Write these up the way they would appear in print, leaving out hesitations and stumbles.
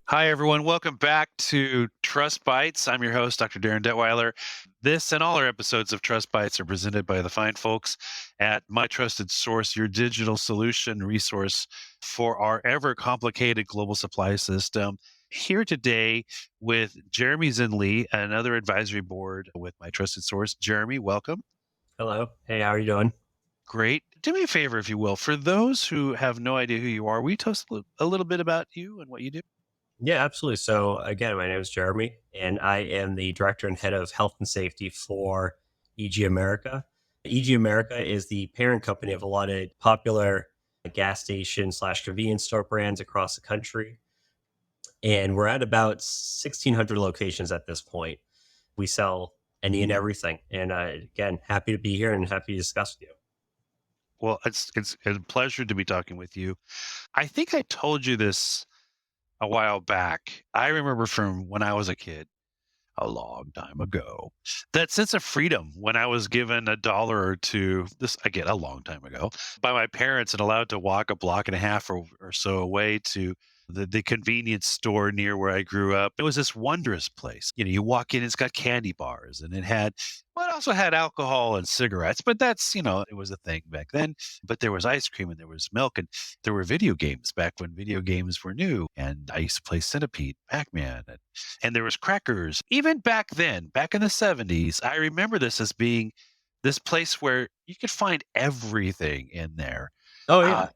Hi, everyone. Welcome back to Trust Bites. I'm your host, Dr. Darren Detweiler. This and all our episodes of Trust Bites are presented by the fine folks at My Trusted Source, your digital solution resource for our ever complicated global supply system. Here today with Jeremy Zenlea, another advisory board with My Trusted Source. Jeremy, welcome. Hello. Hey, how are you doing? Great. Do me a favor, if you will. For those who have no idea who you are, will you tell us a little bit about you and what you do? Yeah, absolutely. So, again, my name is Jeremy, and I am the director and head of health and safety for EG America. EG America is the parent company of a lot of popular gas station slash convenience store brands across the country. And we're at about 1,600 locations at this point. We sell any and everything. And again, happy to be here and happy to discuss with you. Well, it's a pleasure to be talking with you. I think I told you this a while back. I remember from when I was a kid, a long time ago, that sense of freedom when I was given a dollar or two, this again, a long time ago, by my parents and allowed to walk a block and a half or so away to the convenience store near where I grew up. It was this wondrous place. You walk in, it's got candy bars and well, it also had alcohol and cigarettes, but it was a thing back then. But there was ice cream and there was milk and there were video games back when video games were new. And I used to play Centipede, Pac-Man, and there was crackers. Even back then, back in the 70s, I remember this as being this place where you could find everything in there. Oh, Uh, yeah.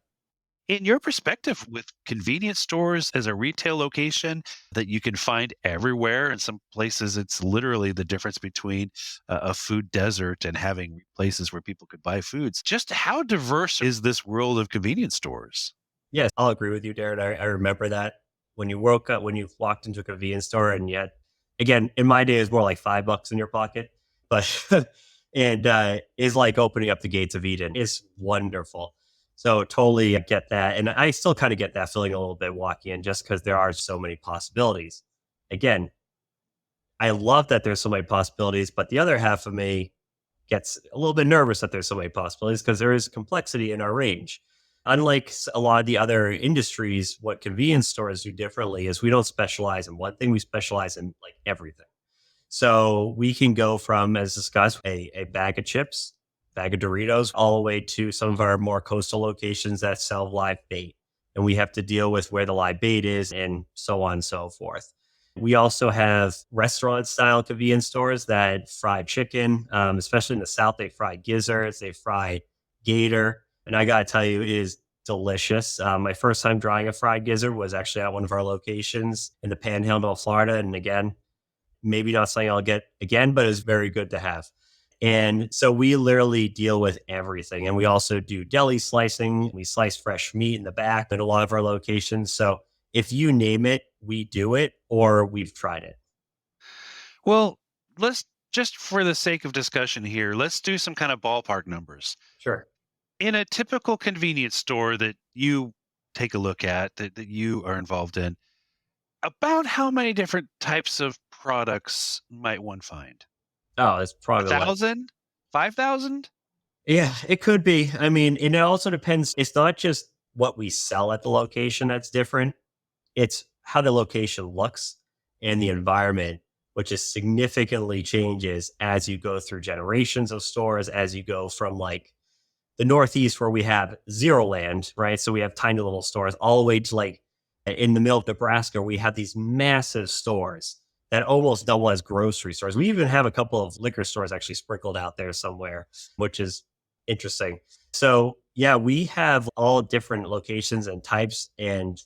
in your perspective, with convenience stores as a retail location that you can find everywhere, in some places it's literally the difference between a food desert and having places where people could buy foods. Just how diverse is this world of convenience stores? Yes, I'll agree with you, Darren. I remember that when you woke up, when you walked into a convenience store, and yet, again, in my day, it's more like $5 in your pocket, but and is like opening up the gates of Eden. It's wonderful. So totally get that, and I still kind of get that feeling a little bit walking in, just because there are so many possibilities. Again, I love that there's so many possibilities, but the other half of me gets a little bit nervous that there's so many possibilities because there is complexity in our range. Unlike a lot of the other industries, what convenience stores do differently is we don't specialize in one thing, we specialize in like everything. So we can go from, as discussed, a bag of chips, bag of Doritos, all the way to some of our more coastal locations that sell live bait. And we have to deal with where the live bait is and so on and so forth. We also have restaurant style convenience stores that fry chicken, especially in the South. They fry gizzards, they fry gator. And I got to tell you, it is delicious. My first time trying a fried gizzard was actually at one of our locations in the panhandle of Florida. And again, maybe not something I'll get again, but it's very good to have. And so we literally deal with everything. And we also do deli slicing. We slice fresh meat in the back at a lot of our locations. So if you name it, we do it or we've tried it. Well, let's just for the sake of discussion here, let's do some kind of ballpark numbers. Sure. In a typical convenience store that you take a look at, that you are involved in, about how many different types of products might one find? Oh, it's A probably what? 1,000? 5,000? Yeah, it could be. I mean, and it also depends. It's not just what we sell at the location that's different. It's how the location looks and the environment, which is significantly changes as you go through generations of stores, as you go from like the Northeast where we have zero land, right? So we have tiny little stores all the way to like in the middle of Nebraska, we have these massive stores that almost double as grocery stores. We even have a couple of liquor stores actually sprinkled out there somewhere, which is interesting. So yeah, we have all different locations and types. And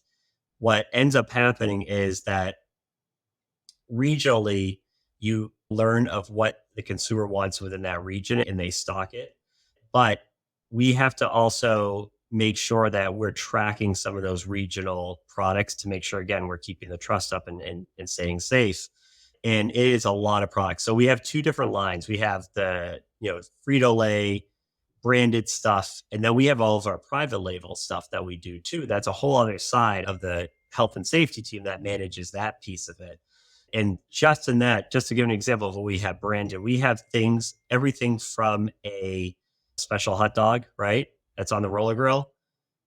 what ends up happening is that regionally, you learn of what the consumer wants within that region and they stock it. But we have to also make sure that we're tracking some of those regional products to make sure, again, we're keeping the trust up and staying safe. And it is a lot of products. So we have two different lines. We have the, Frito Lay branded stuff. And then we have all of our private label stuff that we do too. That's a whole other side of the health and safety team that manages that piece of it. And just in that, just to give an example of what we have branded, we have things, everything from a special hot dog, right? That's on the roller grill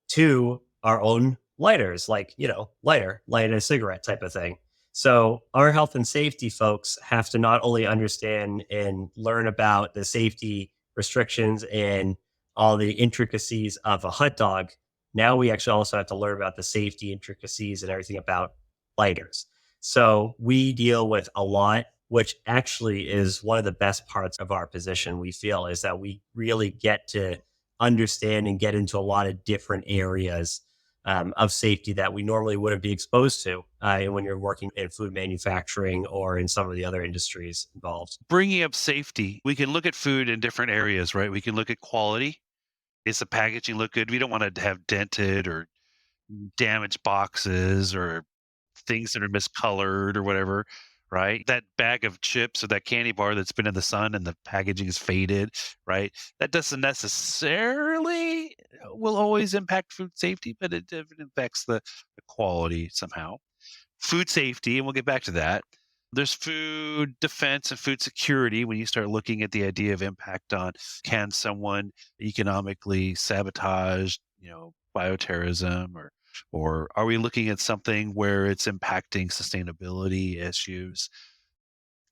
to our own lighters, like, light a cigarette type of thing. So our health and safety folks have to not only understand and learn about the safety restrictions and all the intricacies of a hot dog. Now we actually also have to learn about the safety intricacies and everything about lighters. So we deal with a lot, which actually is one of the best parts of our position. We feel is that we really get to understand and get into a lot of different areas of safety that we normally wouldn't be exposed to when you're working in food manufacturing or in some of the other industries involved. Bringing up safety, we can look at food in different areas, right? We can look at quality. Is the packaging look good? We don't want to have dented or damaged boxes or things that are miscolored or whatever, right? That bag of chips or that candy bar that's been in the sun and the packaging is faded, right? That doesn't necessarily will always impact food safety, but it affects the quality somehow. Food safety, and we'll get back to that. There's food defense and food security when you start looking at the idea of impact on can someone economically sabotage, bioterrorism or are we looking at something where it's impacting sustainability issues?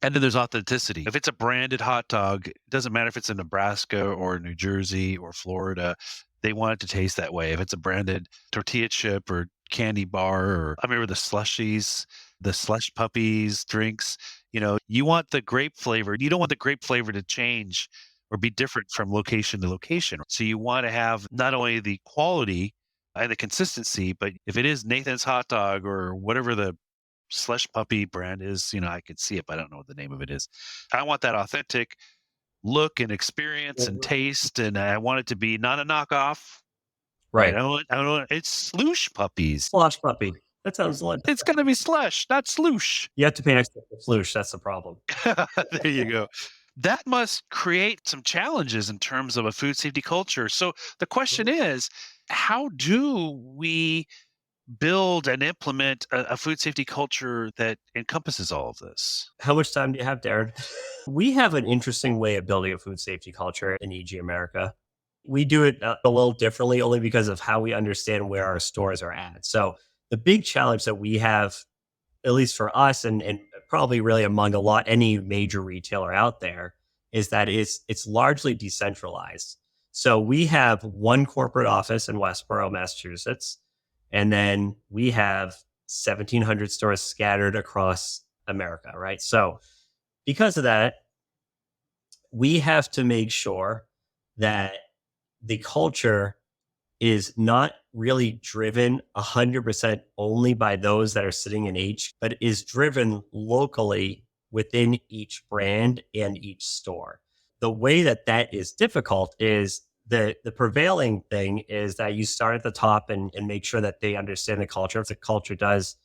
And then there's authenticity. If it's a branded hot dog, it doesn't matter if it's in Nebraska or New Jersey or Florida, they want it to taste that way. If it's a branded tortilla chip or candy bar, or I remember the slushies, the slush puppies, drinks, you want the grape flavor. You don't want the grape flavor to change or be different from location to location. So you want to have not only the quality and the consistency, but if it is Nathan's hot dog or whatever the slush puppy brand is, I could see it, but I don't know what the name of it is. I want that authentic look and experience and Mhm. taste, and I want it to be not a knockoff, right? Right. I don't want it's sloosh puppies. Slosh puppy. That sounds like It's gonna be slush, not sloosh. you have to pay extra for floosh. That's the problem. There you go. That must create some challenges in terms of a food safety culture. So the question is, how do we build and implement a food safety culture that encompasses all of this? How much time do you have, Darren? We have an interesting way of building a food safety culture in EG America. We do it a little differently only because of how we understand where our stores are at. So, the big challenge that we have, at least for us, and probably really among any major retailer out there, is that it's largely decentralized. So, we have one corporate office in Westborough, Massachusetts, and then we have 1,700 stores scattered across America, right? So, because of that, we have to make sure that the culture is not really driven 100% only by those that are sitting in each, but is driven locally within each brand and each store. The way that that is difficult is the prevailing thing is that you start at the top and make sure that they understand the culture. If the culture does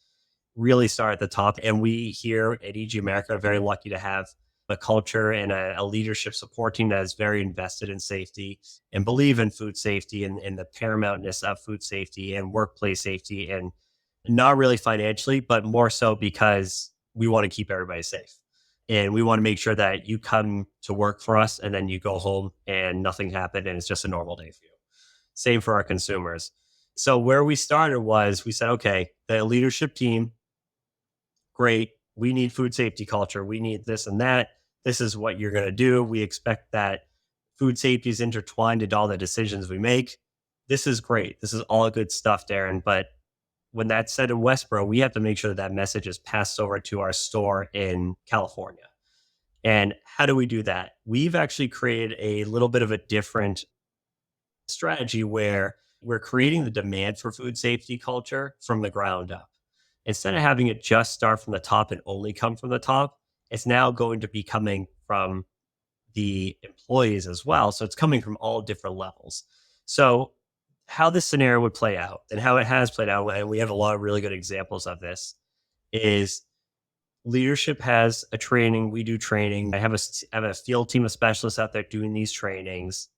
really start at the top. And we here at EG America are very lucky to have a culture and a leadership support team that is very invested in safety and believe in food safety and the paramountness of food safety and workplace safety, and not really financially, but more so because we want to keep everybody safe. And we want to make sure that you come to work for us and then you go home and nothing happened and it's just a normal day for you. Same for our consumers. So where we started was we said, okay, the leadership team, great. We need food safety culture. We need this and that. This is what you're going to do. We expect that food safety is intertwined into all the decisions we make. This is great. This is all good stuff, Darren. But when that's said in Westboro, we have to make sure that that message is passed over to our store in California. And how do we do that? We've actually created a little bit of a different strategy where we're creating the demand for food safety culture from the ground up. Instead of having it just start from the top and only come from the top, it's now going to be coming from the employees as well. So it's coming from all different levels. So, how this scenario would play out and how it has played out, and we have a lot of really good examples of this, is leadership has a training. We do training. I have a field team of specialists out there doing these trainings.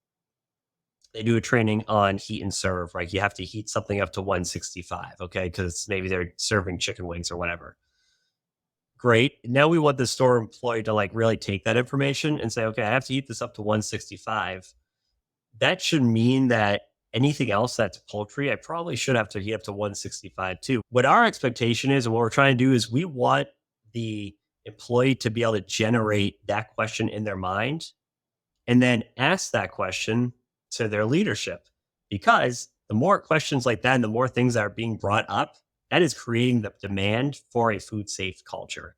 They do a training on heat and serve, right? You have to heat something up to 165, okay? Because maybe they're serving chicken wings or whatever. Great. Now we want the store employee to like really take that information and say, okay, I have to heat this up to 165. That should mean that anything else that's poultry, I probably should have to heat up to 165 too. What our expectation is, and what we're trying to do is we want the employee to be able to generate that question in their mind and then ask that question to their leadership. Because the more questions like that and the more things that are being brought up, that is creating the demand for a food safe culture.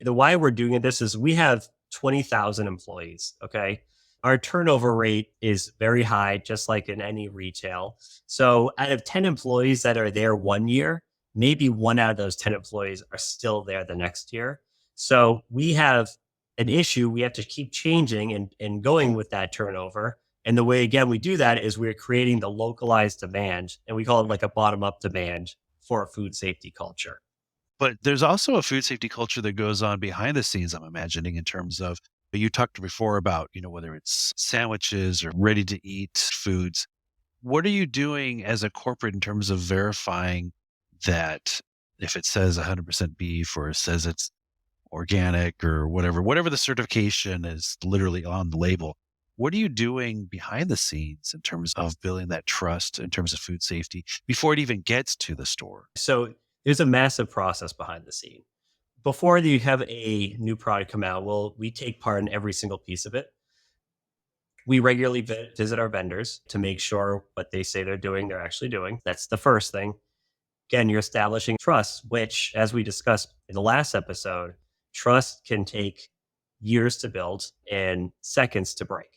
The why we're doing this is we have 20,000 employees. Okay. Our turnover rate is very high, just like in any retail. So out of 10 employees that are there 1 year, maybe one out of those 10 employees are still there the next year. So we have an issue. We have to keep changing and going with that turnover. And the way, again, we do that is we're creating the localized demand, and we call it like a bottom up demand for a food safety culture. But there's also a food safety culture that goes on behind the scenes, I'm imagining, in terms of you talked before about, whether it's sandwiches or ready to eat foods. What are you doing as a corporate in terms of verifying that if it says 100% beef or it says it's organic or whatever the certification is literally on the label, what are you doing behind the scenes in terms of building that trust in terms of food safety before it even gets to the store? So there's a massive process behind the scene. Before you have a new product come out, we take part in every single piece of it. We regularly visit our vendors to make sure what they say they're doing, they're actually doing. That's the first thing. Again, you're establishing trust, which, as we discussed in the last episode, trust can take years to build and seconds to break.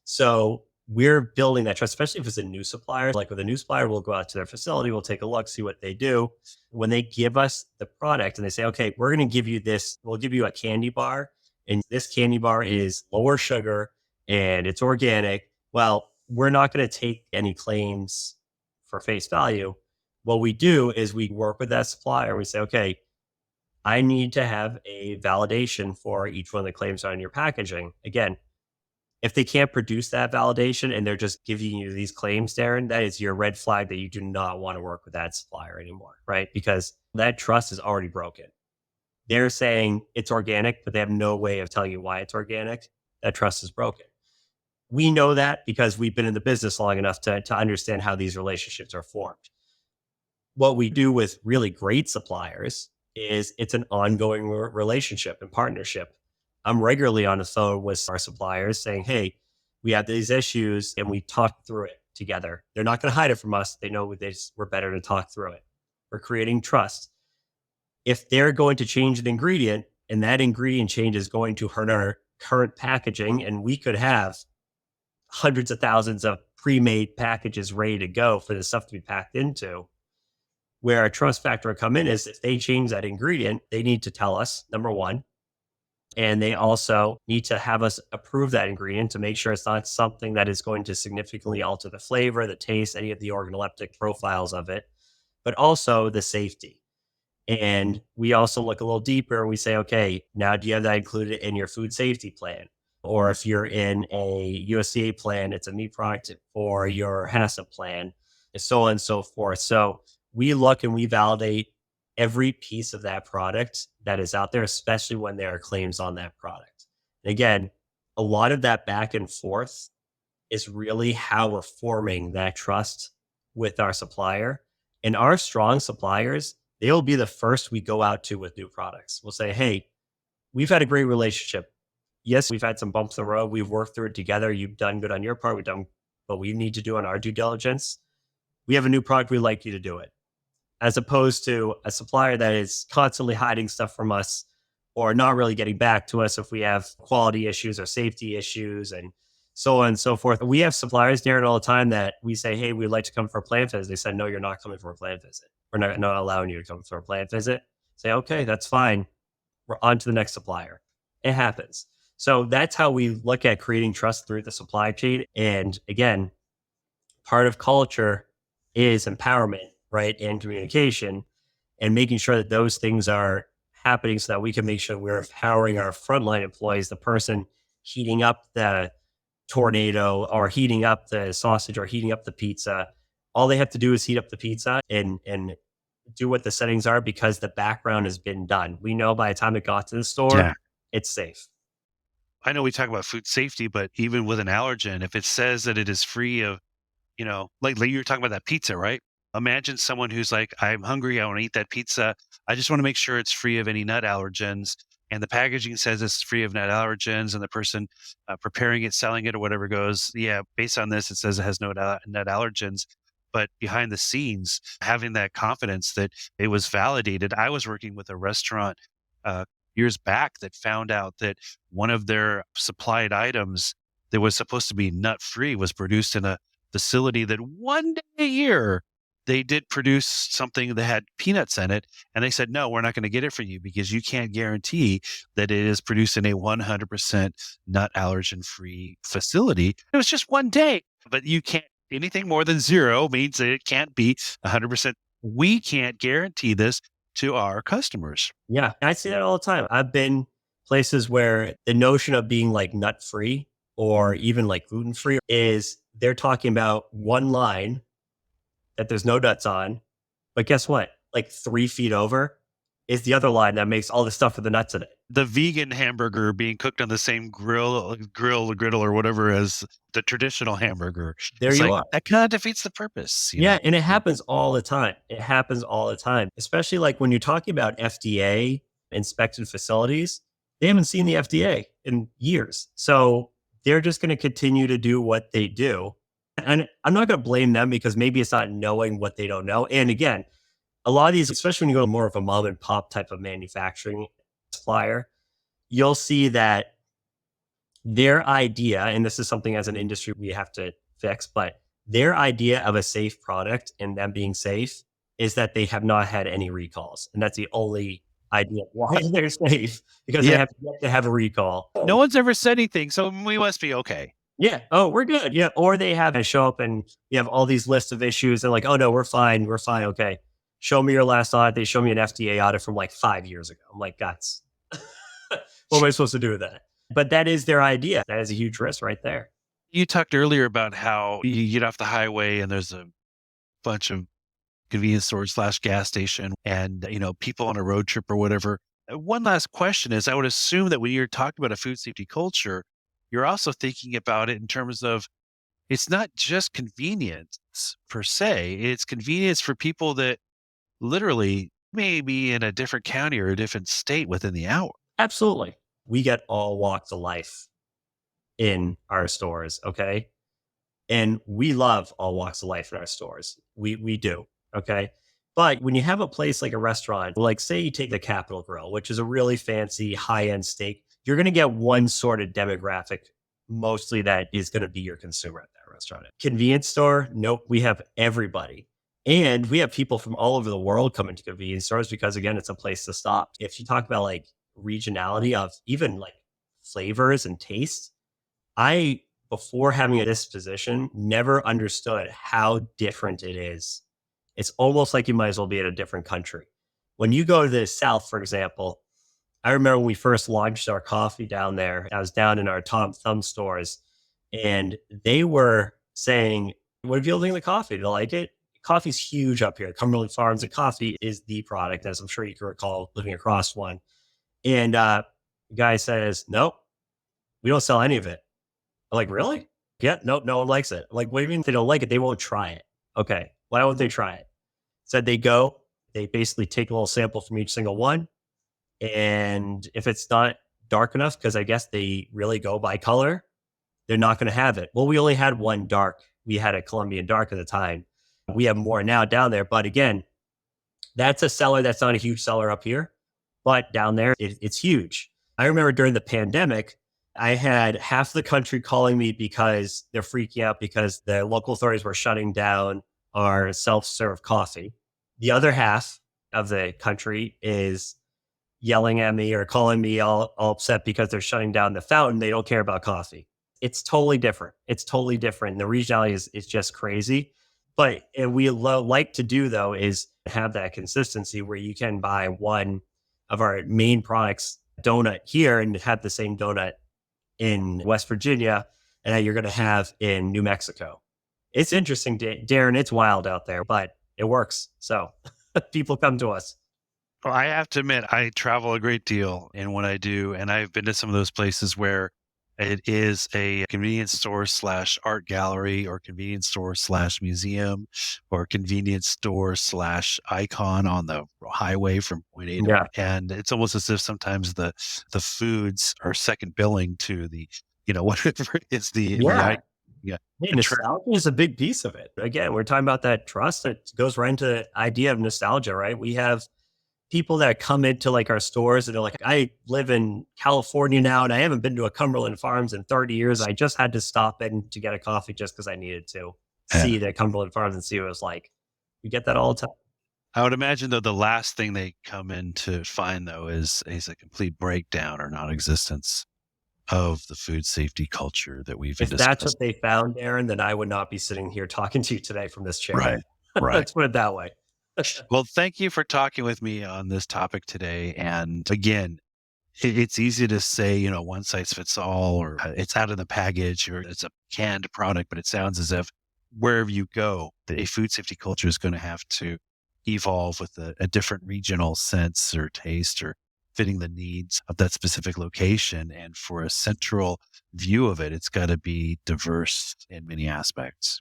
So we're building that trust, especially if it's a new supplier. Like with a new supplier, we'll go out to their facility, we'll take a look, see what they do. When they give us the product and they say, okay, we're going to give you this, we'll give you a candy bar, and this candy bar is lower sugar and it's organic. Well, we're not going to take any claims for face value. What we do is we work with that supplier. We say, okay, I need to have a validation for each one of the claims on your packaging. Again, if they can't produce that validation and they're just giving you these claims, Darren, that is your red flag that you do not want to work with that supplier anymore, right? Because that trust is already broken. They're saying it's organic, but they have no way of telling you why it's organic. That trust is broken. We know that because we've been in the business long enough to understand how these relationships are formed. What we do with really great suppliers is it's an ongoing relationship and partnership. I'm regularly on the phone with our suppliers saying, hey, we have these issues and we talk through it together. They're not going to hide it from us. They know we're better to talk through it. We're creating trust. If they're going to change an ingredient and that ingredient change is going to hurt our current packaging, and we could have hundreds of thousands of pre-made packages ready to go for the stuff to be packed into, where our trust factor will come in is if they change that ingredient, they need to tell us, number one. And they also need to have us approve that ingredient to make sure it's not something that is going to significantly alter the flavor, the taste, any of the organoleptic profiles of it, but also the safety. And we also look a little deeper and we say, okay, now do you have that included in your food safety plan? Or if you're in a USDA plan, it's a meat product, or your HACCP plan, and so on and so forth. So we look and we validate every piece of that product that is out there, especially when there are claims on that product. And again, a lot of that back and forth is really how we're forming that trust with our supplier. And our strong suppliers, they will be the first we go out to with new products. We'll say, hey, we've had a great relationship. Yes, we've had some bumps in the road. We've worked through it together. You've done good on your part. We've done what we need to do on our due diligence. We have a new product. We'd like you to do it, as opposed to a supplier that is constantly hiding stuff from us or not really getting back to us if we have quality issues or safety issues and so on and so forth. We have suppliers, Darren, all the time that we say, hey, we'd like to come for a plant visit. They said, no, you're not coming for a plant visit. We're not allowing you to come for a plant visit. Say, okay, that's fine. We're on to the next supplier. It happens. So that's how we look at creating trust through the supply chain. And again, part of culture is empowerment, right? And communication, and making sure that those things are happening so that we can make sure we're empowering our frontline employees, the person heating up the tornado or heating up the sausage or heating up the pizza. All they have to do is heat up the pizza and do what the settings are because the background has been done. We know by the time it got to the store, Yeah. it's safe. I know we talk about food safety, but even with an allergen, if it says that it is free of, like you were talking about that pizza, right? Imagine someone who's like, I'm hungry, I want to eat that pizza. I just want to make sure it's free of any nut allergens. And the packaging says it's free of nut allergens, and the person preparing it, selling it, or whatever goes, yeah, based on this, it says it has no nut allergens. But behind the scenes, having that confidence that it was validated. I was working with a restaurant uh, years back that found out that one of their supplied items that was supposed to be nut free was produced in a facility that one day a year they did produce something that had peanuts in it. And they said, no, we're not going to get it for you because you can't guarantee that it is produced in a 100% nut allergen free facility. It was just one day, but you can't, anything more than zero means that it can't be 100%. We can't guarantee this to our customers. Yeah, I see that all the time. I've been places where the notion of being like nut free or even like gluten free is they're talking about one line that there's no nuts on. But guess what? Like 3 feet over is the other line that makes all the stuff with the nuts in it. The vegan hamburger being cooked on the same griddle or whatever as the traditional hamburger. There It's you like are. that kind of defeats the purpose, Yeah, and it happens all the time. It happens all the time, especially like when you're talking about FDA inspected facilities. They haven't seen the FDA in years. So they're just going to continue to do what they do. And I'm not going to blame them because maybe it's not knowing what they don't know. And again, a lot of these, especially when you go to more of a mom and pop type of manufacturing supplier, you'll see that their idea, and this is something as an industry we have to fix, but their idea of a safe product and them being safe is that they have not had any recalls. And that's the only idea of why they're safe because they Yeah. have yet to have a recall. No one's ever said anything, so we must be okay. Yeah. Oh, we're good. Yeah. Or they have a show up and you have all these lists of issues and like, oh no, we're fine. We're fine. Okay. Show me your last audit. They show me an FDA audit from like 5 years ago. I'm like, that's what am I supposed to do with that? But that is their idea. That is a huge risk right there. You talked earlier about how you get off the highway and there's a bunch of convenience stores slash gas station and, people on a road trip or whatever. One last question is I would assume that when you're talking about a food safety culture, you're also thinking about it in terms of it's not just convenience per se, it's convenience for people that literally may be in a different county or a different state within the hour. Absolutely. We get all walks of life in our stores. Okay. And we love all walks of life in our stores. We do. Okay. But when you have a place like a restaurant, like say you take the Capitol Grill, which is a really fancy high end steak, you're going to get one sort of demographic, mostly that is going to be your consumer at that restaurant. Convenience store, nope, we have everybody. And we have people from all over the world coming to convenience stores because, again, it's a place to stop. If you talk about like regionality of even like flavors and tastes, I, before having this position, never understood how different it is. It's almost like you might as well be in a different country. When you go to the South, for example, I remember when we first launched our coffee down there, I was down in our Tom Thumb stores and they were saying, what do you think of the coffee? Do you like it? Coffee's huge up here. Cumberland Farms and coffee is the product, as I'm sure you can recall living across one. And the guy says, nope, we don't sell any of it. I'm like, really? Yeah, nope, no one likes it. I'm like, what do you mean they don't like it? They won't try it. Okay, why won't they try it? Said they go, they basically take a little sample from each single one. And if it's not dark enough, because I guess they really go by color, they're not going to have it. Well, we only had one dark. We had a Colombian dark at the time. We have more now down there. But again, that's a seller that's not a huge seller up here. But down there, it's huge. I remember during the pandemic, I had half the country calling me because they're freaking out because the local authorities were shutting down our self-serve coffee. The other half of the country is yelling at me or calling me all upset because they're shutting down the fountain. They don't care about coffee. It's totally different. It's totally different. The regionality is just crazy. But and we like to do though is have that consistency where you can buy one of our main products donut here and have the same donut in West Virginia and that you're going to have in New Mexico. It's interesting, Darren. It's wild out there, but it works. So people come to us. Well, I have to admit, I travel a great deal, and when I do, and I've been to some of those places where it is a convenience store slash art gallery, or convenience store slash museum, or convenience store slash icon on the highway from point A to Yeah. and it's almost as if sometimes the foods are second billing to the, whatever is the Yeah. I yeah, Hey, attra nostalgia is a big piece of it. Again, we're talking about that trust that goes right into the idea of nostalgia, right? We have people that come into like our stores and they're like, I live in California now and I haven't been to a Cumberland Farms in 30 years. I just had to stop in to get a coffee just because I needed to yeah. see the Cumberland Farms and see what it was like. You get that all the time. I would imagine, though, the last thing they come in to find, though, is a complete breakdown or non-existence of the food safety culture that we've been If that's discussing. what they found, Aaron, then I would not be sitting here talking to you today from this chair. Right, right. Let's put it that way. Well, thank you for talking with me on this topic today, and again, it's easy to say, one size fits all, or it's out of the package, or it's a canned product, but it sounds as if wherever you go, a food safety culture is going to have to evolve with a different regional sense or taste or fitting the needs of that specific location. And for a central view of it, it's got to be diverse in many aspects.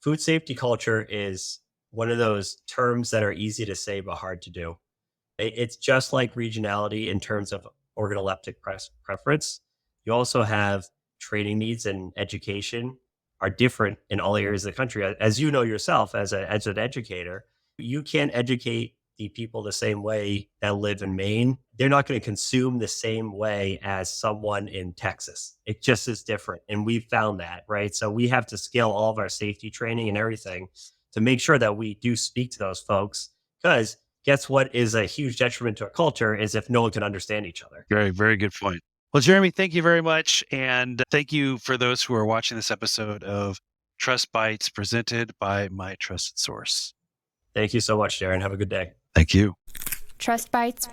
Food safety culture is one of those terms that are easy to say but hard to do. It's just like regionality in terms of organoleptic preference. You also have training needs and education are different in all areas of the country. As you know yourself, as an educator, you can't educate the people the same way that live in Maine. They're not going to consume the same way as someone in Texas. It just is different. And we've found that, right? So we have to scale all of our safety training and everything to make sure that we do speak to those folks. Because guess what is a huge detriment to a culture is if no one can understand each other. Very, very good point. Well, Jeremy, thank you very much. And thank you for those who are watching this episode of Trust Bites presented by My Trusted Source. Thank you so much, Darren. Have a good day. Thank you. Trust Bites